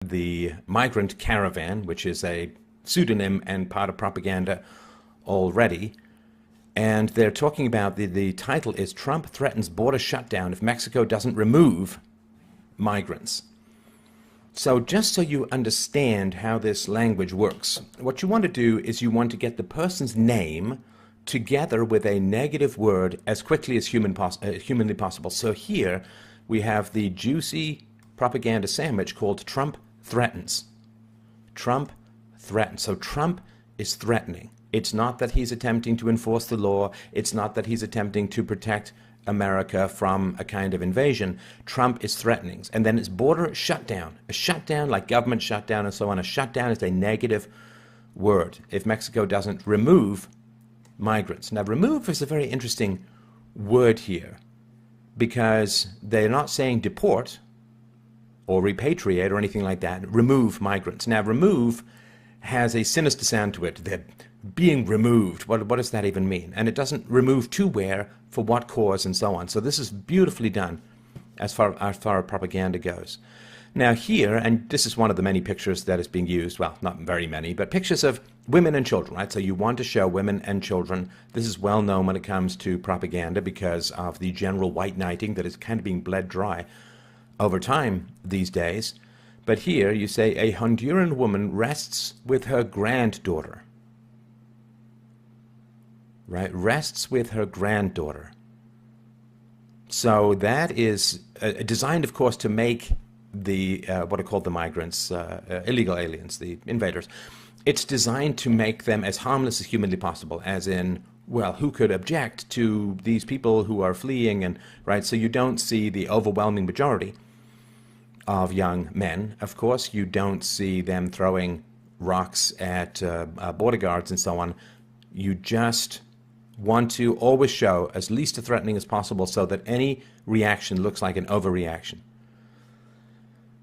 the migrant caravan, which is a pseudonym and part of propaganda already. And they're talking about the title is Trump Threatens Border Shutdown if Mexico Doesn't Remove Migrants. So just so you understand how this language works, what you want to do is you want to get the person's name together with a negative word as quickly as humanly possible. So here we have the juicy propaganda sandwich called Trump Threatens. Trump threatens. So Trump is threatening. It's not that he's attempting to enforce the law. It's not that he's attempting to protect America from a kind of invasion. Trump is threatening. And then it's border shutdown. A shutdown, like government shutdown and so on. A shutdown is a negative word if Mexico doesn't remove migrants. Now, remove is a very interesting word here because they're not saying deport or repatriate or anything like that. Remove migrants. Now, remove has a sinister sound to it. They're being removed. What does that even mean? And it doesn't remove to where, for what cause, and so on. So this is beautifully done as far as propaganda goes. Now here, and this is one of the many pictures that is being used, well, not very many, but pictures of women and children, right? So you want to show women and children. This is well known when it comes to propaganda because of the general white knighting that is kind of being bled dry over time these days. But here you say a Honduran woman rests with her granddaughter. Right? Rests with her granddaughter. So that is designed, of course, to make the, what are called the migrants, illegal aliens, the invaders. It's designed to make them as harmless as humanly possible, as in, well, who could object to these people who are fleeing, and right? So you don't see the overwhelming majority of young men, of course. You don't see them throwing rocks at border guards and so on. You just want to always show as least as threatening as possible so that any reaction looks like an overreaction.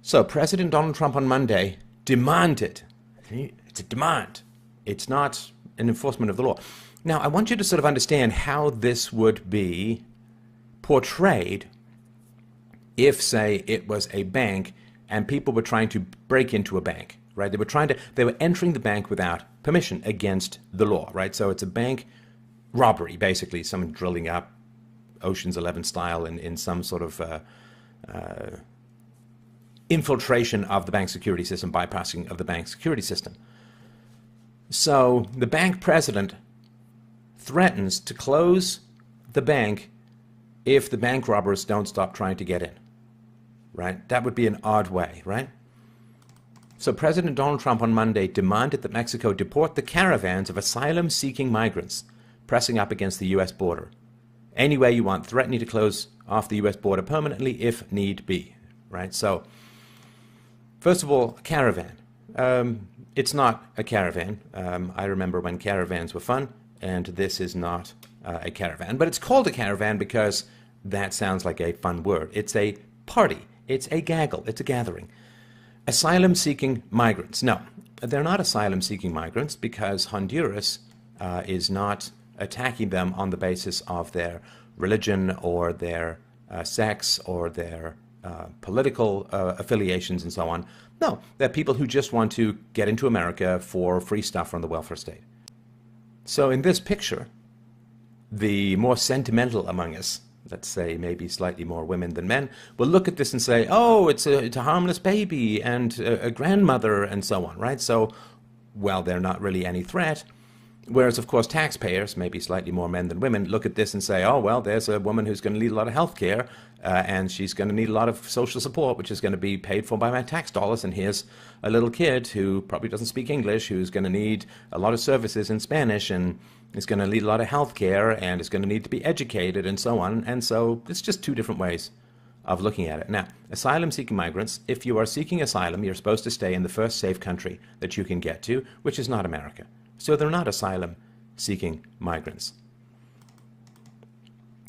So President Donald Trump on Monday demanded, it's a demand, it's not an enforcement of the law. Now, I want you to sort of understand how this would be portrayed if, say, it was a bank and people were trying to break into a bank, right? They were entering the bank without permission against the law, right? So it's a bank robbery, basically, someone drilling up Ocean's 11 style in some sort of infiltration of the bank security system, bypassing of the bank security system. So the bank president threatens to close the bank if the bank robbers don't stop trying to get in, right? That would be an odd way, right? So President Donald Trump on Monday demanded that Mexico deport the caravans of asylum-seeking migrants pressing up against the U.S. border. Any way you want, threatening to close off the U.S. border permanently if need be, right? So, first of all, caravan. It's not a caravan. I remember when caravans were fun, and this is not a caravan. But it's called a caravan because that sounds like a fun word. It's a party. It's a gaggle. It's a gathering. Asylum-seeking migrants. No, they're not asylum-seeking migrants because Honduras is not attacking them on the basis of their religion or their sex or their political affiliations and so on. No, they're people who just want to get into America for free stuff from the welfare state. So in this picture, the more sentimental among us, let's say maybe slightly more women than men, will look at this and say, oh, it's a harmless baby and a grandmother and so on, right? So, well, they're not really any threat. Whereas, of course, taxpayers, maybe slightly more men than women, look at this and say, oh, well, there's a woman who's going to need a lot of health care, and she's going to need a lot of social support, which is going to be paid for by my tax dollars, and here's a little kid who probably doesn't speak English, who's going to need a lot of services in Spanish, and is going to need a lot of health care, and is going to need to be educated, and so on. And so it's just two different ways of looking at it. Now, asylum-seeking migrants, if you are seeking asylum, you're supposed to stay in the first safe country that you can get to, which is not America. So they're not asylum-seeking migrants.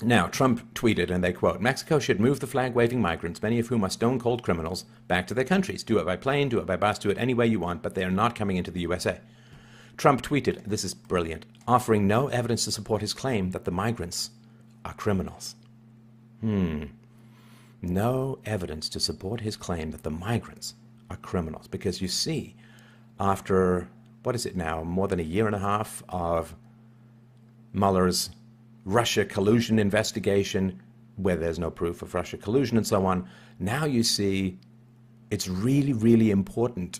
Now, Trump tweeted, and they quote, Mexico should move the flag-waving migrants, many of whom are stone-cold criminals, back to their countries. Do it by plane, do it by bus, do it any way you want, but they are not coming into the U.S.A. Trump tweeted, this is brilliant, offering no evidence to support his claim that the migrants are criminals. No evidence to support his claim that the migrants are criminals. Because you see, after, what is it now, more than a year and a half of Mueller's Russia collusion investigation, where there's no proof of Russia collusion and so on, now you see it's really, really important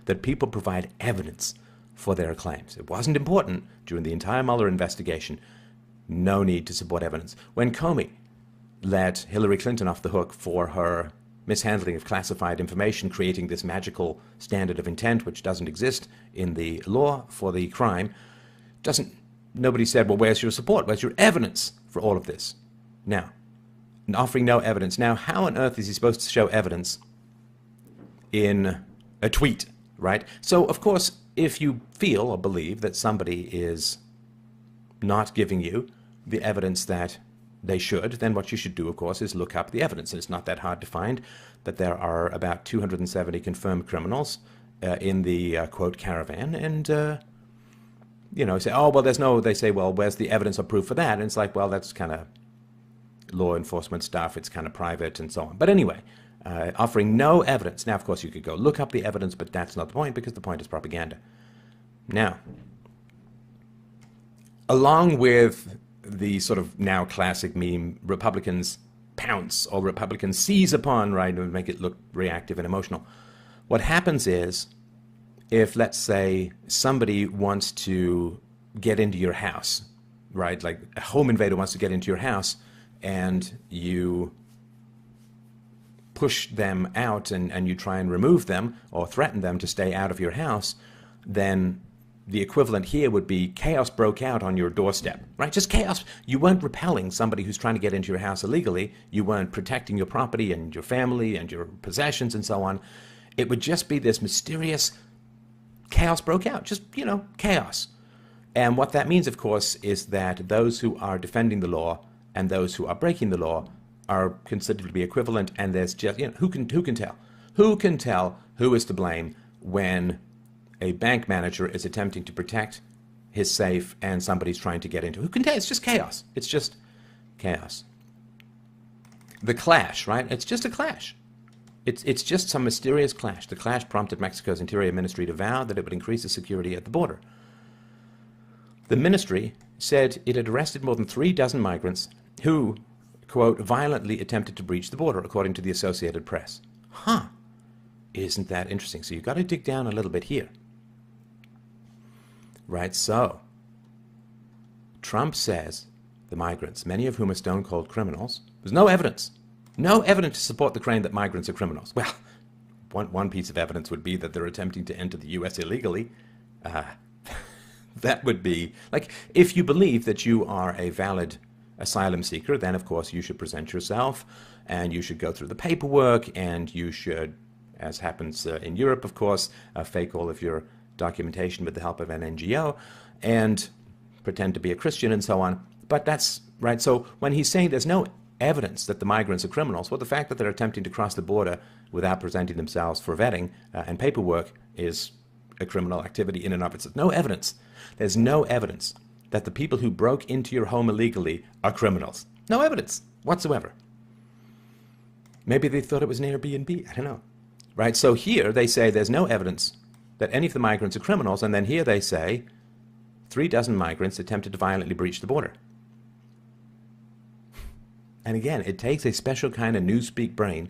that people provide evidence for their claims. It wasn't important during the entire Mueller investigation. No need to support evidence. When Comey let Hillary Clinton off the hook for her mishandling of classified information, creating this magical standard of intent which doesn't exist in the law for the crime, nobody said, well, where's your support? Where's your evidence for all of this? Now, offering no evidence. Now, how on earth is he supposed to show evidence in a tweet, right? So, of course, if you feel or believe that somebody is not giving you the evidence that they should, then what you should do, of course, is look up the evidence. And it's not that hard to find that there are about 270 confirmed criminals in the, quote, caravan. And, say, oh, well, they say, well, where's the evidence or proof for that? And it's like, well, that's kind of law enforcement stuff. It's kind of private and so on. But anyway, offering no evidence. Now, of course, you could go look up the evidence, but that's not the point, because the point is propaganda. Now, along with the sort of now classic meme, Republicans pounce or Republicans seize upon, right, and make it look reactive and emotional. What happens is, if, let's say, somebody wants to get into your house, right, like a home invader wants to get into your house, and you push them out and you try and remove them or threaten them to stay out of your house, then the equivalent here would be chaos broke out on your doorstep, right? Just chaos. You weren't repelling somebody who's trying to get into your house illegally. You weren't protecting your property and your family and your possessions and so on. It would just be this mysterious chaos broke out, just, chaos. And what that means, of course, is that those who are defending the law and those who are breaking the law are considered to be equivalent, and there's just, who can tell? Who can tell who is to blame when a bank manager is attempting to protect his safe and somebody's trying to get into? Who can tell? It's just chaos. It's just chaos. The clash, right? It's just a clash. It's just some mysterious clash. The clash prompted Mexico's Interior Ministry to vow that it would increase the security at the border. The ministry said it had arrested more than 36 migrants who, quote, violently attempted to breach the border, according to the Associated Press. Huh. Isn't that interesting? So you've got to dig down a little bit here. Right, so Trump says the migrants, many of whom are stone-cold criminals, there's no evidence to support the claim that migrants are criminals. Well, one piece of evidence would be that they're attempting to enter the U.S. illegally. That would be, like, if you believe that you are a valid asylum seeker, then of course you should present yourself, and you should go through the paperwork, and you should, as happens in Europe, of course, fake all of your documentation with the help of an NGO, and pretend to be a Christian and so on. But that's, right, so when he's saying there's no evidence that the migrants are criminals, well, the fact that they're attempting to cross the border without presenting themselves for vetting and paperwork is a criminal activity in and of itself. No evidence. There's no evidence that the people who broke into your home illegally are criminals. No evidence whatsoever. Maybe they thought it was an Airbnb. I don't know. Right? So here they say there's no evidence that any of the migrants are criminals, and then here they say 36 migrants attempted to violently breach the border. And again, it takes a special kind of newspeak brain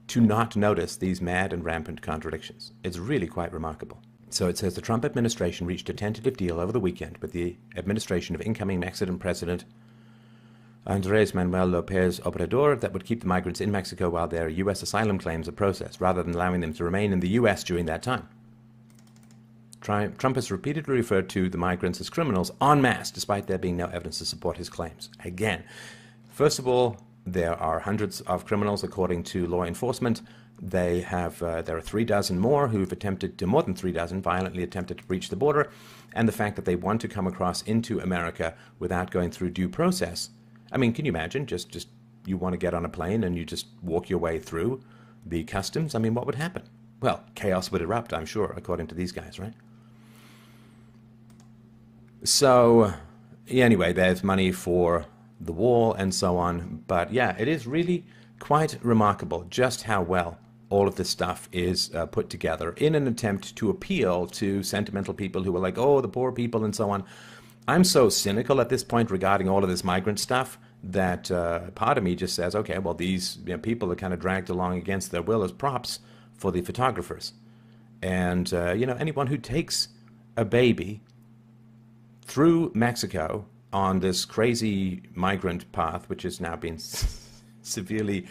to not notice these mad and rampant contradictions. It's really quite remarkable. So it says the Trump administration reached a tentative deal over the weekend with the administration of incoming Mexican President Andrés Manuel López Obrador that would keep the migrants in Mexico while their U.S. asylum claims are processed, rather than allowing them to remain in the U.S. during that time. Trump has repeatedly referred to the migrants as criminals en masse, despite there being no evidence to support his claims. Again, first of all, there are hundreds of criminals, according to law enforcement. There are 36 more who've attempted to, more than 36, violently attempted to breach the border. And the fact that they want to come across into America without going through due process. I mean, can you imagine? Just you want to get on a plane and you just walk your way through the customs? I mean, what would happen? Well, chaos would erupt, I'm sure, according to these guys, right? So, anyway, there's money for the wall and so on. But yeah, it is really quite remarkable just how well all of this stuff is put together in an attempt to appeal to sentimental people who are like, oh, the poor people and so on. I'm so cynical at this point regarding all of this migrant stuff that part of me just says, okay, well, these people are kind of dragged along against their will as props for the photographers. And, anyone who takes a baby through Mexico on this crazy migrant path, which has now been severely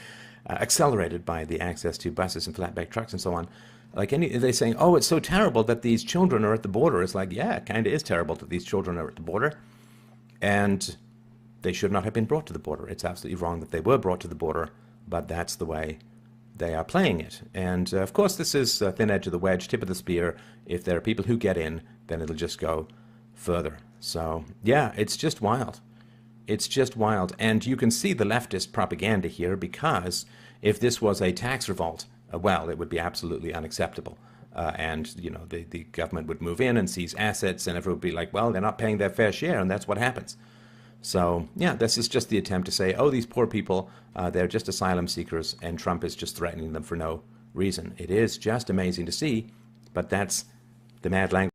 accelerated by the access to buses and flatbed trucks and so on, they're saying, oh, it's so terrible that these children are at the border. It's like, yeah, it kind of is terrible that these children are at the border. And they should not have been brought to the border. It's absolutely wrong that they were brought to the border, but that's the way they are playing it. And of course, this is a thin edge of the wedge, tip of the spear. If there are people who get in, then it'll just go further. So, yeah, it's just wild. It's just wild. And you can see the leftist propaganda here, because if this was a tax revolt, well, it would be absolutely unacceptable. And, the government would move in and seize assets, and everyone would be like, well, they're not paying their fair share, and that's what happens. So, yeah, this is just the attempt to say, oh, these poor people, they're just asylum seekers, and Trump is just threatening them for no reason. It is just amazing to see, but that's the mad language.